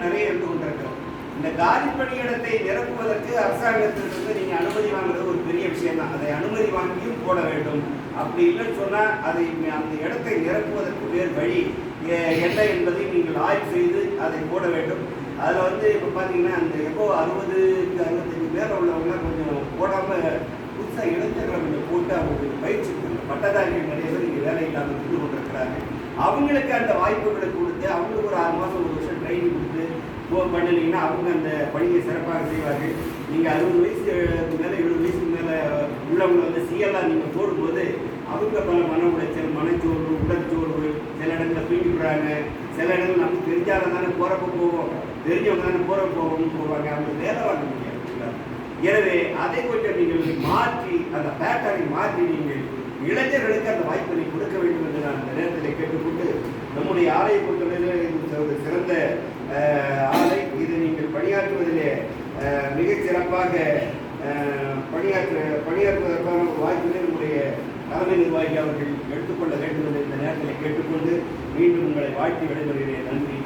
நிறைய இருந்து கொண்டிருக்கிறோம். இந்த காலி பணியிடத்தை நிரப்புவதற்கு அரசாங்கத்திலிருந்து நீங்கள் அனுமதி வாங்குறது ஒரு பெரிய விஷயம் தான். அதை அனுமதி வாங்கியும் போட வேண்டும். அப்படி இல்லைன்னு சொன்னால் அதை அந்த இடத்தை நிரப்புவதற்கு வேறு வழி என்ன என்பதை நீங்கள் ஆய்வு செய்து அதை போட வேண்டும். அதில் இப்போ பார்த்தீங்கன்னா அந்த எப்போ 60-65 மேலே உள்ளவங்களாம் கொஞ்சம் போடாமல் புதுசாக இளைஞர்களை கொஞ்சம் போட்டு அவங்களுக்கு பயிற்சி கொடுங்க. பட்டதாரிகள் நிறைய பேர் இங்கே வேலை இல்லாமல் இருந்து கொண்டிருக்கிறாங்க. அவங்களுக்கு அந்த வாய்ப்புகளை கொடுத்து அவங்களுக்கு ஒரு 6 மாதம் 1 வருஷம் ட்ரைனிங் கொடுத்து பண்ணினீங்கன்னா அவங்க அந்த பணியை சிறப்பாக செய்வார்கள். நீங்கள் 60 வயசுக்கு மேலே 70 வயசுக்கு மேலே உள்ளவங்களை சிஎல்லாம் நீங்கள் போடும்போது அவங்க பல மன உளைச்சல், மனச்சோர்வு, உடற்சோர்வு, சில இடங்களில் தூங்கி விடுறாங்க. சில இடங்கள் நமக்கு தெரிஞ்சால தானே போகிறப்ப போவோம், தெரிஞ்சவங்க தானே போவாங்க, அவங்க வேலை வாங்க முடியாது. எனவே அதை கொஞ்சம் நீங்கள் மாற்றி அந்த பேட்டரை மாற்றி நீங்கள் இளைஞர்களுக்கு அந்த வாய்ப்பினை கொடுக்க வேண்டும் என்று நான் இந்த நேரத்தில் கேட்டுக்கொண்டு, நம்முடைய ஆலையை பொறுத்தவரையில் சிறந்த ஆலை. இது நீங்கள் பணியாற்றுவதிலே மிகச் சிறப்பாக பணியாற்றுவதற்கான ஒரு வாய்ப்பினை நம்முடைய தலைமை நிர்வாகி அவர்கள் எடுத்துக்கொள்ள வேண்டும் என்று இந்த நேரத்தில் கேட்டுக்கொண்டு மீண்டும் உங்களை வாழ்த்தி விடைபெறுகிறேன். நன்றி.